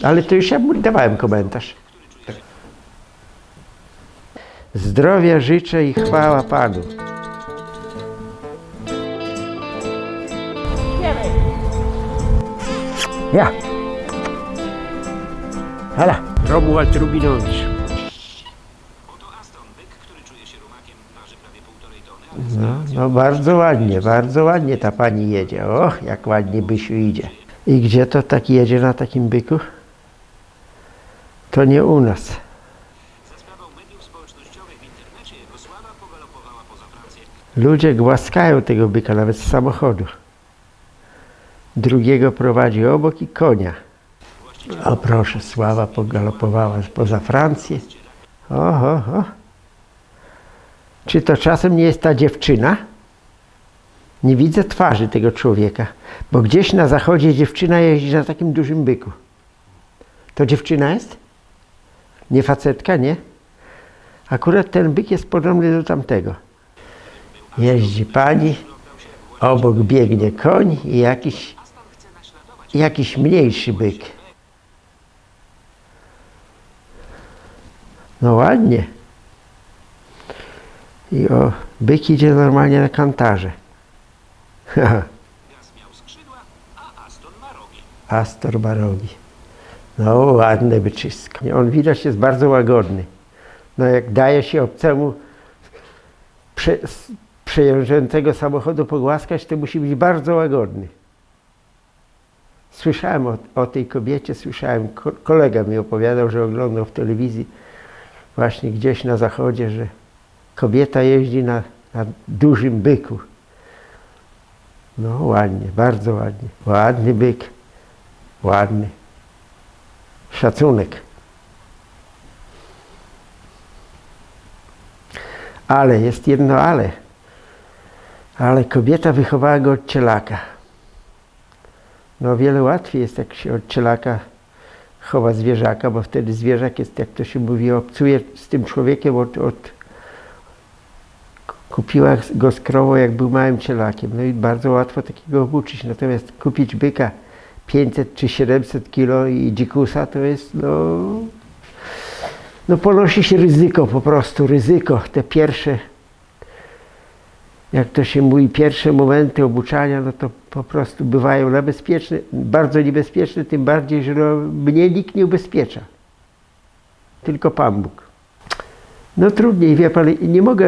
Ale to już ja mu dawałem komentarz. Zdrowia życzę i chwała Panu. Ja. Hala. Romuald Rubinowicz. No bardzo ładnie ta pani jedzie. O, jak ładnie Bysiu idzie. I gdzie to tak jedzie na takim byku? To nie u nas. Ludzie głaskają tego byka nawet z samochodu. Drugiego prowadzi obok i konia. O proszę, Sława pogalopowała poza Francję. Oho. Czy to czasem nie jest ta dziewczyna? Nie widzę twarzy tego człowieka, bo gdzieś na zachodzie dziewczyna jeździ na takim dużym byku. To dziewczyna jest? Nie facetka, nie? Akurat ten byk jest podobny do tamtego. Jeździ pani, obok biegnie koń i jakiś mniejszy byk. No ładnie. I o, byk idzie normalnie na kantarze. Astor ma rogi. No ładne byczysko. On widać jest bardzo łagodny. No jak daje się obcemu przejeżdżającego samochodu pogłaskać, to musi być bardzo łagodny. Słyszałem o tej kobiecie, kolega mi opowiadał, że oglądał w telewizji właśnie gdzieś na zachodzie, że kobieta jeździ na dużym byku. No ładnie, bardzo ładnie. Ładny byk, ładny. Szacunek. Ale, jest jedno ale. Ale kobieta wychowała go od cielaka. No o wiele łatwiej jest, jak się od cielaka chowa zwierzaka, bo wtedy zwierzak jest, jak to się mówi, obcuje z tym człowiekiem kupiła go z krową, jak był małym cielakiem. No i bardzo łatwo takiego obuczyć. Natomiast kupić byka 500 czy 700 kilo i dzikusa to jest, no ponosi się ryzyko, po prostu ryzyko. Te pierwsze, jak to się mówi, pierwsze momenty obuczania, no to po prostu bywają niebezpieczne, bardzo niebezpieczne, tym bardziej, że mnie nikt nie ubezpiecza. Tylko Pan Bóg. No trudniej, wie pan, nie mogę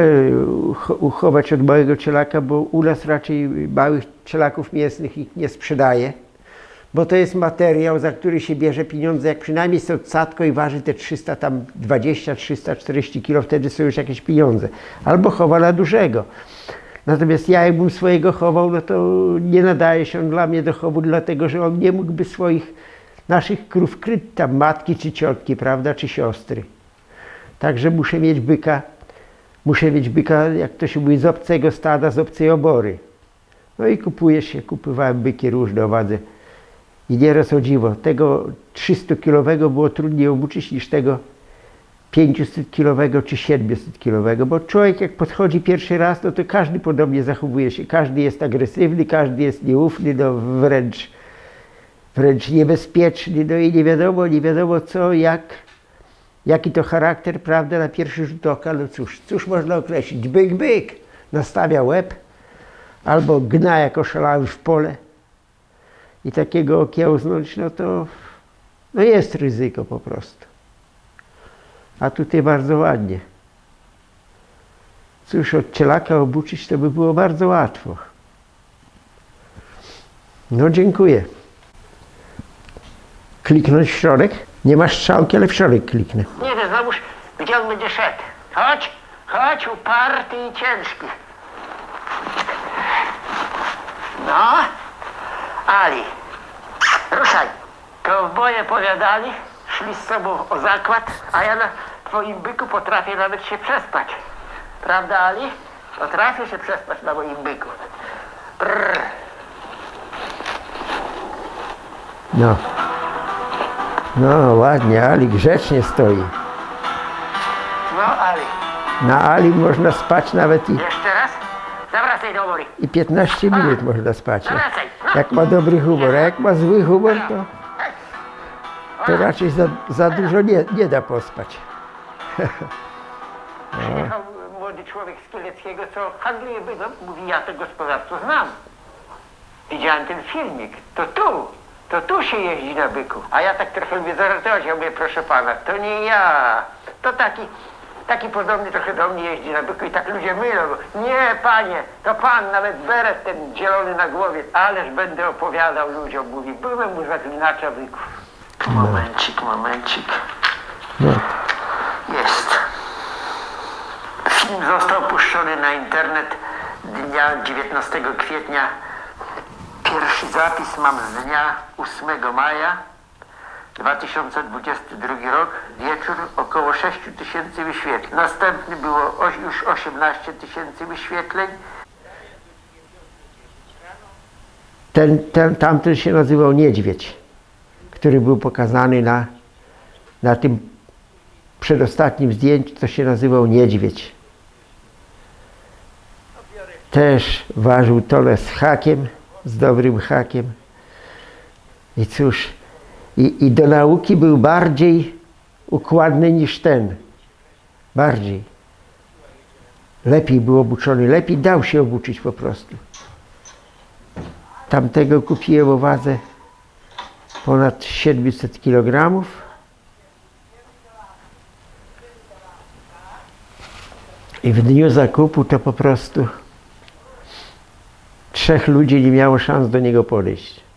uchować od małego cielaka, bo u nas raczej małych cielaków mięsnych ich nie sprzedaje, bo to jest materiał, za który się bierze pieniądze, jak przynajmniej jest odsadzko i waży te 320-340 kg, wtedy są już jakieś pieniądze. Albo chowa na dużego. Natomiast ja jakbym swojego chował, no to nie nadaje się on dla mnie do chowu, dlatego że on nie mógłby swoich, naszych krów kryć tam, matki czy ciotki, prawda, czy siostry. Także muszę mieć byka, jak to się mówi, z obcego stada, z obcej obory. No i kupowałem byki różne o wadze. I nieraz o dziwo, tego 300-kilowego było trudniej obuczyć niż tego 500-kilowego czy 700-kilowego, bo człowiek jak podchodzi pierwszy raz, no to każdy podobnie zachowuje się. Każdy jest agresywny, każdy jest nieufny, no wręcz niebezpieczny, no i nie wiadomo co, jaki to charakter, prawda, na pierwszy rzut oka, no cóż można określić? Byk, nastawia łeb, albo gna jak oszalały w pole i takiego okiełznąć, no to jest ryzyko po prostu. A tutaj bardzo ładnie. Cóż, od cielaka obuczyć to by było bardzo łatwo. No dziękuję. Kliknąć w środek? Nie ma strzałki, ale w środek kliknę. Nie wiem, znowuż gdzie on będzie szedł. Chodź, uparty i ciężki. No, Ali, ruszaj. Kowboje powiadali, szli z sobą o zakład, a ja na twoim byku potrafię nawet się przespać. Prawda, Ali? Potrafię się przespać na moim byku. Prrr. No ładnie, Ali grzecznie stoi. No, Ali. Na Ali można spać nawet Jeszcze raz? Zawracaj do obory. i 15 minut można spać. Zawracaj. Jak ma dobry humor, a jak ma zły humor, to to raczej za dużo nie da pospać. Przyjechał młody człowiek z Kieleckiego, co handluje bydłem. Mówi, ja to gospodarstwo znam. Widziałem ten filmik. To tu się jeździ na byku. A ja tak trochę lubię zażartować. Ja mówię, proszę pana, to nie ja. To taki podobny trochę do mnie jeździ na byku i tak ludzie mylą. Nie, panie, to pan, nawet beret ten zielony na głowie. Ależ będę opowiadał ludziom. Mówi, byłem u zaklinacza byków. Momencik. No. Jest. Film został puszczony na internet dnia 19 kwietnia. Pierwszy zapis mam z dnia 8 maja 2022 rok. Wieczór około 6 000 wyświetleń. Następny było już 18 000 wyświetleń. Tamten się nazywał Niedźwiedź, który był pokazany na tym przedostatnim zdjęciu, to się nazywał Niedźwiedź. Też ważył tole z hakiem, z dobrym hakiem. I cóż, i do nauki był bardziej układny niż ten. Bardziej. Lepiej był obuczony, lepiej dał się obuczyć po prostu. Tamtego kupiłem o wadze ponad 700 kg. I w dniu zakupu to po prostu 3 ludzi nie miało szans do niego podejść.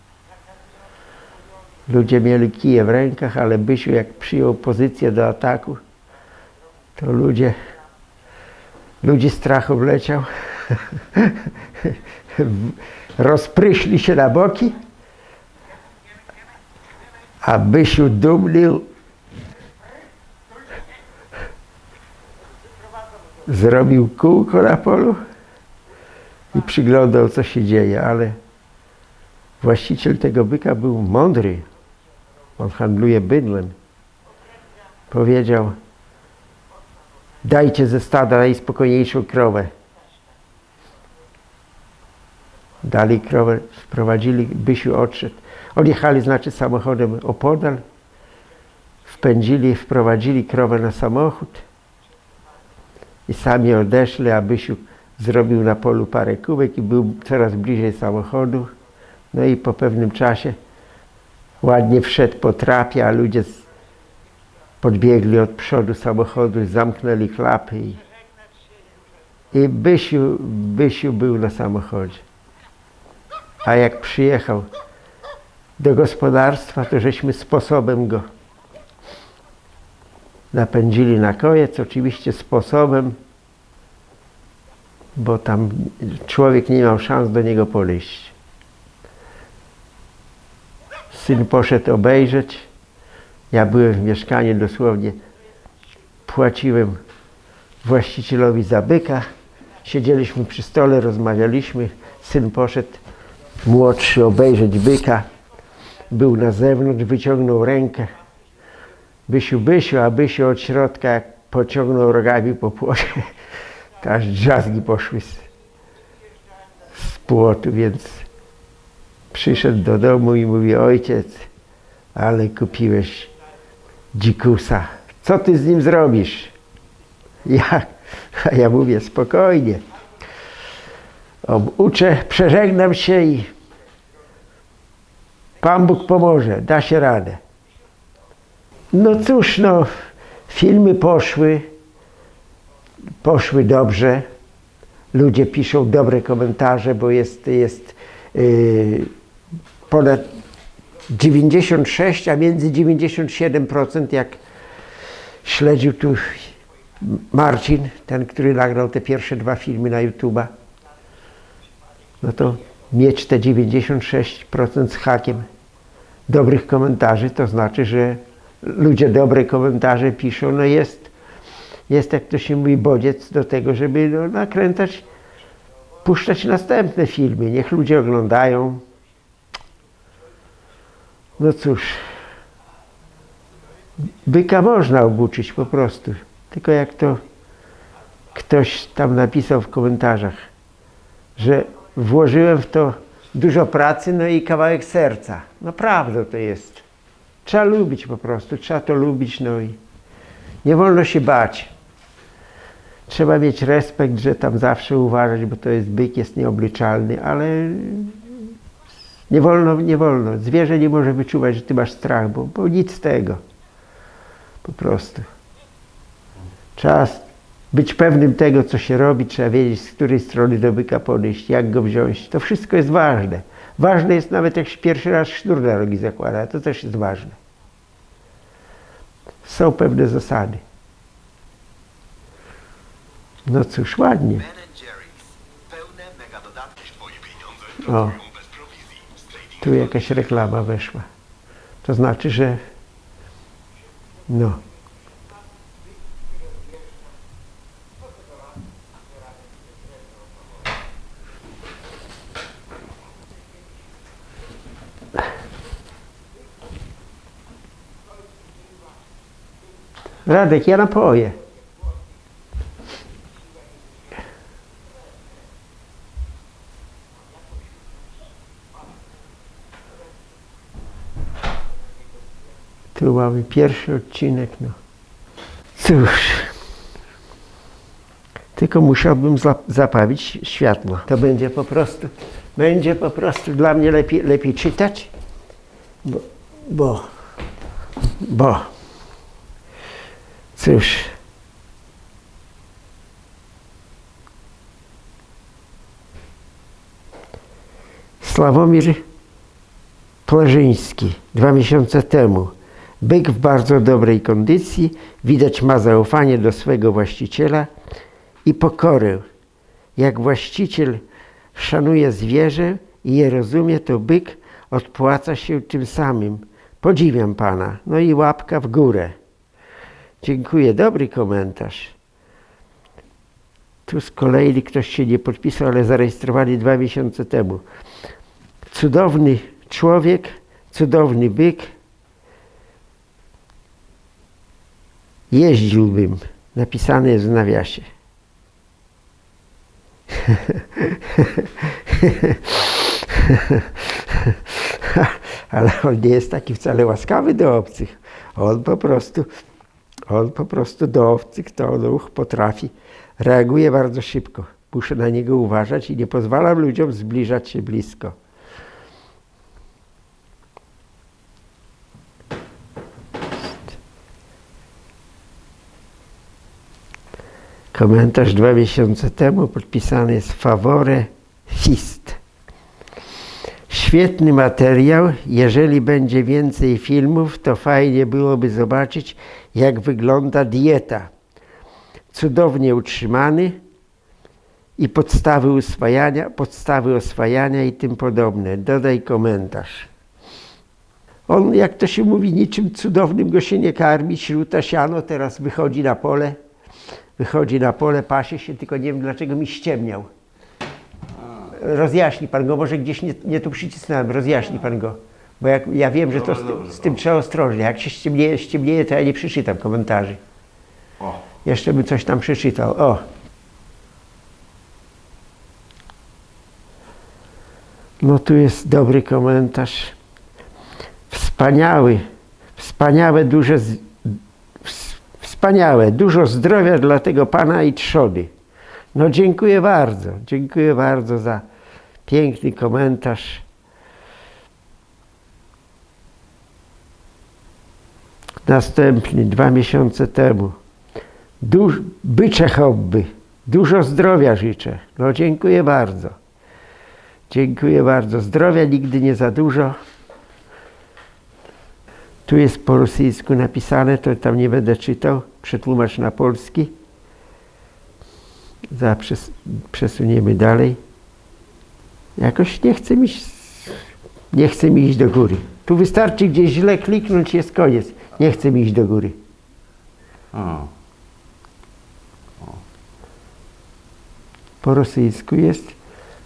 Ludzie mieli kije w rękach, ale Bysiu jak przyjął pozycję do ataku, to ludzi strachu wleciał. Rozpryszli się na boki, a Bysiu dumny zrobił kółko na polu i przyglądał, co się dzieje, ale właściciel tego byka był mądry. On handluje bydłem. Powiedział, dajcie ze stada najspokojniejszą krowę. Dali krowę, wprowadzili, Bysiu odszedł. Odjechali, znaczy, samochodem opodal, wpędzili, wprowadzili krowę na samochód i sami odeszli, a Bysiu zrobił na polu parę kubek i był coraz bliżej samochodu. No i po pewnym czasie ładnie wszedł po trapie, a ludzie podbiegli od przodu samochodu, zamknęli klapy i Bysiu był na samochodzie. A jak przyjechał do gospodarstwa, to żeśmy sposobem go napędzili na koniec, oczywiście sposobem, bo tam człowiek nie miał szans do niego podejść. Syn poszedł obejrzeć, ja byłem w mieszkaniu, dosłownie płaciłem właścicielowi za byka, siedzieliśmy przy stole, rozmawialiśmy, syn poszedł młodszy obejrzeć byka, był na zewnątrz, wyciągnął rękę, Bysiu, a Bysiu od środka jak pociągnął rogami po płocie, to aż drzazgi poszły z płotu, więc przyszedł do domu i mówi, ojciec, ale kupiłeś dzikusa, co ty z nim zrobisz? A ja mówię, spokojnie, obuczę, przeżegnam się i Pan Bóg pomoże, da się radę. No cóż, no, filmy poszły dobrze, ludzie piszą dobre komentarze, bo jest ponad 96, a między 97%, jak śledził tu Marcin, ten, który nagrał te pierwsze 2 filmy na YouTube'a, no to mieć te 96% z hakiem dobrych komentarzy, to znaczy, że ludzie dobre komentarze piszą, no jest jak to się mówi, bodziec do tego, żeby nakręcać, puszczać następne filmy, niech ludzie oglądają. No cóż, byka można obuczyć po prostu, tylko jak to ktoś tam napisał w komentarzach, że włożyłem w to dużo pracy, no i kawałek serca. No prawda to jest. Trzeba lubić po prostu, trzeba to lubić, no i nie wolno się bać. Trzeba mieć respekt, że tam zawsze uważać, bo to jest byk, jest nieobliczalny, ale nie wolno, nie wolno. Zwierzę nie może wyczuwać, że ty masz strach, bo nic z tego. Po prostu. Trzeba być pewnym tego, co się robi, trzeba wiedzieć, z której strony do byka podejść, jak go wziąć. To wszystko jest ważne. Ważne jest nawet, jak się pierwszy raz sznur na rogi zakłada, to też jest ważne. Są pewne zasady. No cóż, ładnie. O, tu jakaś reklama weszła. To znaczy, że no. Radek, ja napoję. Tu mamy pierwszy odcinek, no. Cóż. Tylko musiałbym zapawić światło. To będzie po prostu dla mnie lepiej czytać, bo cóż. Sławomir Plażyński 2 miesiące temu. Byk w bardzo dobrej kondycji, widać ma zaufanie do swego właściciela i pokorę. Jak właściciel szanuje zwierzę i je rozumie, to byk odpłaca się tym samym. Podziwiam pana. No i łapka w górę. Dziękuję, dobry komentarz. Tu z kolei ktoś się nie podpisał, ale zarejestrowali 2 miesiące temu. Cudowny człowiek, cudowny byk. Jeździłbym. Napisane jest w nawiasie. Ale on nie jest taki wcale łaskawy do obcych. On po prostu do obcych to on potrafi. Reaguje bardzo szybko. Muszę na niego uważać i nie pozwalam ludziom zbliżać się blisko. Komentarz 2 miesiące temu podpisany jest Favore Fist. Świetny materiał. Jeżeli będzie więcej filmów, to fajnie byłoby zobaczyć, jak wygląda dieta. Cudownie utrzymany i podstawy oswajania i tym podobne. Dodaj komentarz. On, jak to się mówi, niczym cudownym go się nie karmi. Śruta, siano, teraz wychodzi na pole. Pasie się, tylko nie wiem, dlaczego mi ściemniał. Rozjaśni pan go, może gdzieś nie tu przycisnąłem, rozjaśni pan go. Bo ja wiem, że to z tym trzeba ostrożnie. Jak się ściemnieje, to ja nie przeczytam komentarzy. O. Jeszcze bym coś tam przeczytał. O. No tu jest dobry komentarz. Wspaniałe, dużo zdrowia dla tego pana i trzody. No dziękuję bardzo za piękny komentarz. Następny, 2 miesiące temu. Bycze hobby, dużo zdrowia życzę. No dziękuję bardzo. Zdrowia nigdy nie za dużo. Tu jest po rosyjsku napisane, to tam nie będę czytał. Przetłumacz na polski. Przesuniemy dalej. Jakoś nie chce mi iść do góry. Tu wystarczy gdzieś źle kliknąć, jest koniec. Nie chce mi iść do góry. Po rosyjsku jest.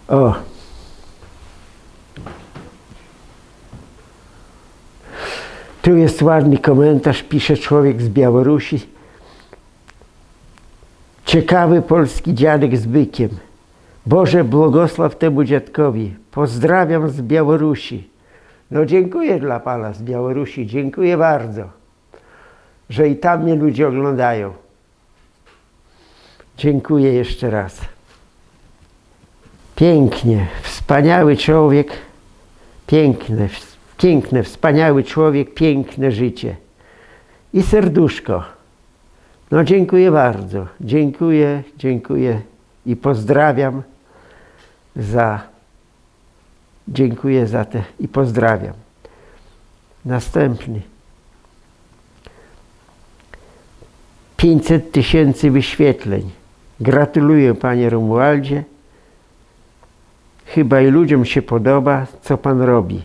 O. Tu jest ładny komentarz, pisze człowiek z Białorusi. Ciekawy polski dziadek z bykiem. Boże, błogosław temu dziadkowi. Pozdrawiam z Białorusi. No dziękuję dla pana z Białorusi, dziękuję bardzo, że i tam mnie ludzie oglądają. Dziękuję jeszcze raz. Pięknie, wspaniały człowiek, piękne, wspaniały człowiek, piękne życie. I serduszko. No dziękuję bardzo, dziękuję i pozdrawiam dziękuję za te i pozdrawiam. Następny. 500 000 wyświetleń. Gratuluję panie Romualdzie. Chyba i ludziom się podoba, co pan robi.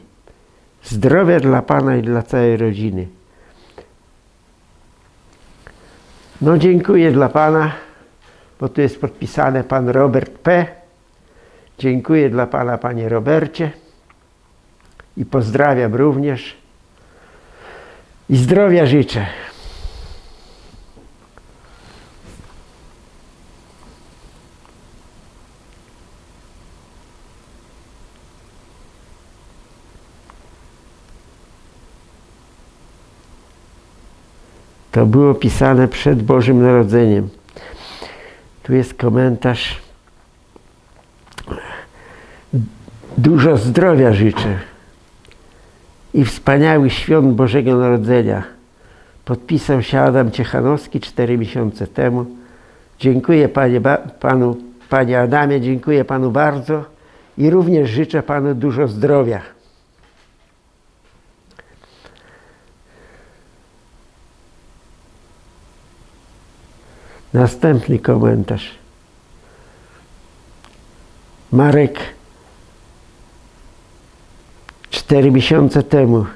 Zdrowia dla pana i dla całej rodziny. No dziękuję dla pana, bo tu jest podpisane pan Robert P. Dziękuję dla pana, panie Robercie. I pozdrawiam również. I zdrowia życzę. To było pisane przed Bożym Narodzeniem. Tu jest komentarz. Dużo zdrowia życzę i wspaniałych świąt Bożego Narodzenia. Podpisał się Adam Ciechanowski 4 miesiące temu. Dziękuję panie Adamie, dziękuję panu bardzo i również życzę panu dużo zdrowia. Następny komentarz. Marek 4 miesiące temu.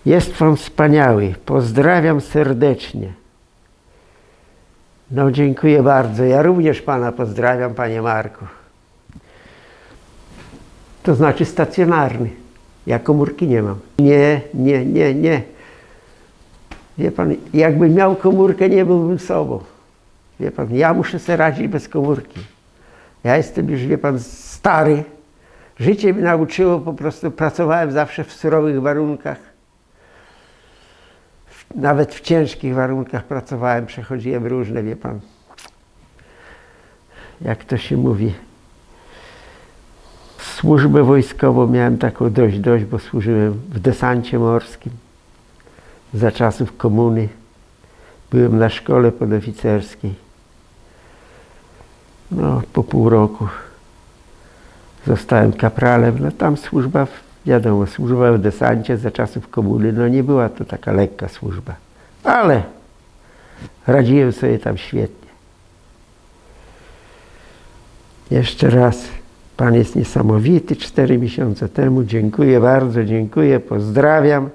Jest pan wspaniały. Pozdrawiam serdecznie. No dziękuję bardzo. Ja również pana pozdrawiam, panie Marku. To znaczy stacjonarny. Ja komórki nie mam. Nie. Wie pan, jakbym miał komórkę, nie byłbym sobą. Wie pan, ja muszę sobie radzić bez komórki. Ja jestem już, wie pan, stary. Życie mnie nauczyło, po prostu pracowałem zawsze w surowych warunkach. Nawet w ciężkich warunkach pracowałem, przechodziłem różne, wie pan. Jak to się mówi. Służbę wojskową miałem taką dość, bo służyłem w desancie morskim. Za czasów komuny. Byłem na szkole podoficerskiej. No, po pół roku zostałem kapralem. No tam służba, wiadomo, służba w desancie za czasów komuny. No nie była to taka lekka służba. Ale radziłem sobie tam świetnie. Jeszcze raz. Pan jest niesamowity. 4 miesiące temu. Dziękuję bardzo, dziękuję. Pozdrawiam.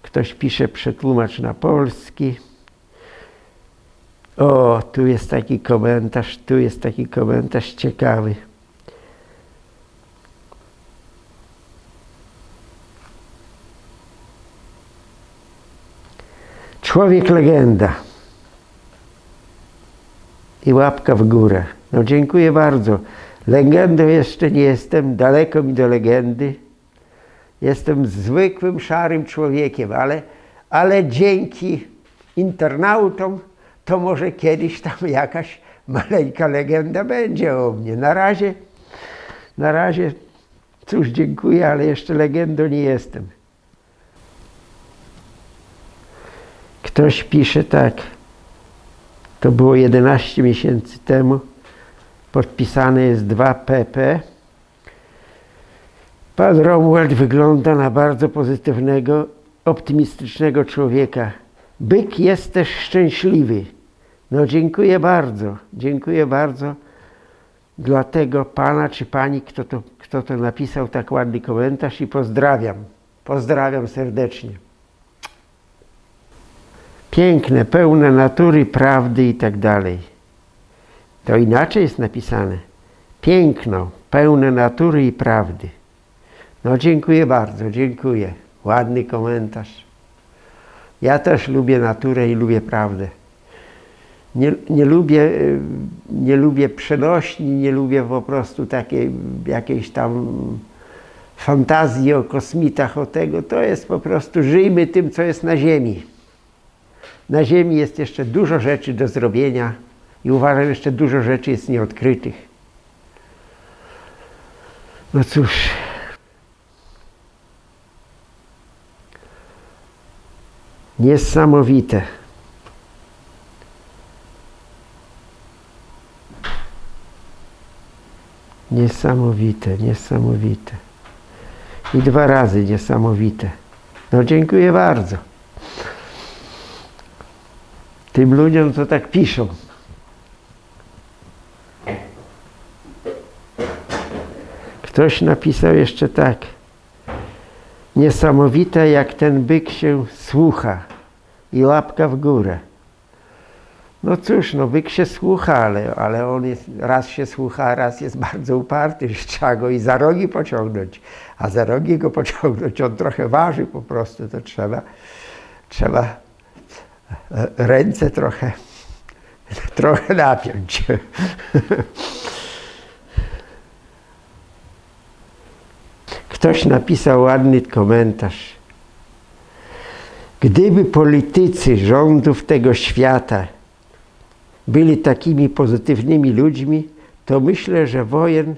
Ktoś pisze przetłumacz na polski. O, tu jest taki komentarz ciekawy. Człowiek legenda. I łapka w górę. No dziękuję bardzo. Legendą jeszcze nie jestem, daleko mi do legendy. Jestem zwykłym, szarym człowiekiem, ale dzięki internautom to może kiedyś tam jakaś maleńka legenda będzie o mnie. Na razie, cóż, dziękuję, ale jeszcze legendą nie jestem. Ktoś pisze tak, to było 11 miesięcy temu, podpisane jest 2PP. Pan Romuald wygląda na bardzo pozytywnego, optymistycznego człowieka. Byk jest też szczęśliwy. No dziękuję bardzo dla tego pana czy pani, kto to napisał tak ładny komentarz i pozdrawiam serdecznie. Piękne, pełne natury, prawdy i tak dalej. To inaczej jest napisane. Piękno, pełne natury i prawdy. No dziękuję bardzo, dziękuję. Ładny komentarz. Ja też lubię naturę i lubię prawdę. Nie lubię przenośni, nie lubię po prostu takiej jakiejś tam fantazji o kosmitach, o tego, to jest po prostu żyjmy tym, co jest na Ziemi. Na Ziemi jest jeszcze dużo rzeczy do zrobienia i uważam, jeszcze dużo rzeczy jest nieodkrytych. No cóż. Niesamowite. Niesamowite, niesamowite. I 2 razy niesamowite. No dziękuję bardzo. Tym ludziom, co tak piszą. Ktoś napisał jeszcze tak. Niesamowite, jak ten byk się słucha. I łapka w górę. No cóż, no byk się słucha, ale on jest, raz się słucha, a raz jest bardzo uparty, że trzeba go i za rogi pociągnąć. A za rogi go pociągnąć, on trochę waży po prostu, to trzeba ręce trochę napiąć. Ktoś napisał ładny komentarz. Gdyby politycy rządów tego świata byli takimi pozytywnymi ludźmi, to myślę, że wojen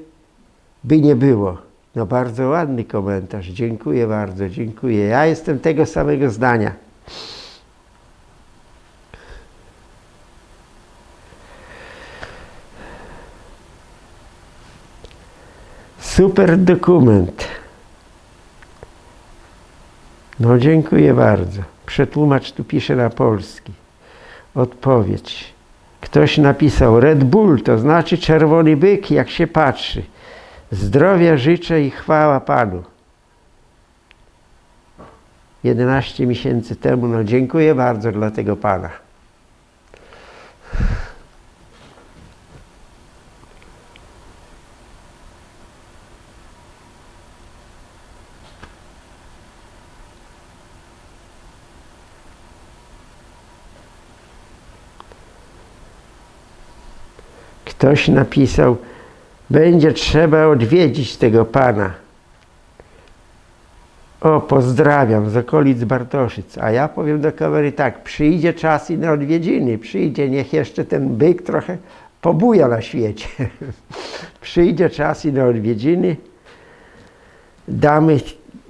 by nie było. No bardzo ładny komentarz. Dziękuję bardzo, dziękuję. Ja jestem tego samego zdania. Super dokument. No dziękuję bardzo. Przetłumacz tu pisze na polski. Odpowiedź. Ktoś napisał Red Bull, to znaczy czerwony byk, jak się patrzy. Zdrowia życzę i chwała Panu. 11 miesięcy temu, no dziękuję bardzo dla tego Pana. Ktoś napisał, będzie trzeba odwiedzić tego Pana. O, pozdrawiam z okolic Bartoszyc. A ja powiem do kamery tak, przyjdzie czas i na odwiedziny. Przyjdzie, niech jeszcze ten byk trochę pobuja na świecie. Przyjdzie czas i na odwiedziny.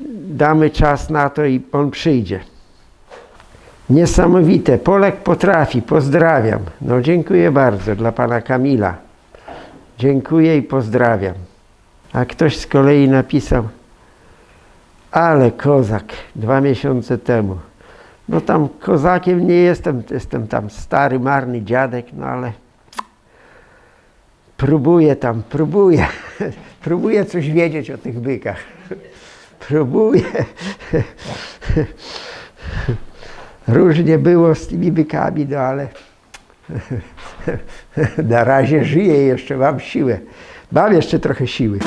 Damy czas na to i on przyjdzie. Niesamowite. Polak potrafi. Pozdrawiam. No dziękuję bardzo dla pana Kamila. Dziękuję i pozdrawiam. A ktoś z kolei napisał, ale kozak 2 miesiące temu. No tam kozakiem nie jestem tam stary, marny dziadek, no ale próbuję coś wiedzieć o tych bykach. Próbuję. Różnie było z tymi bykami, no ale na razie żyję jeszcze, mam siłę. Mam jeszcze trochę siły.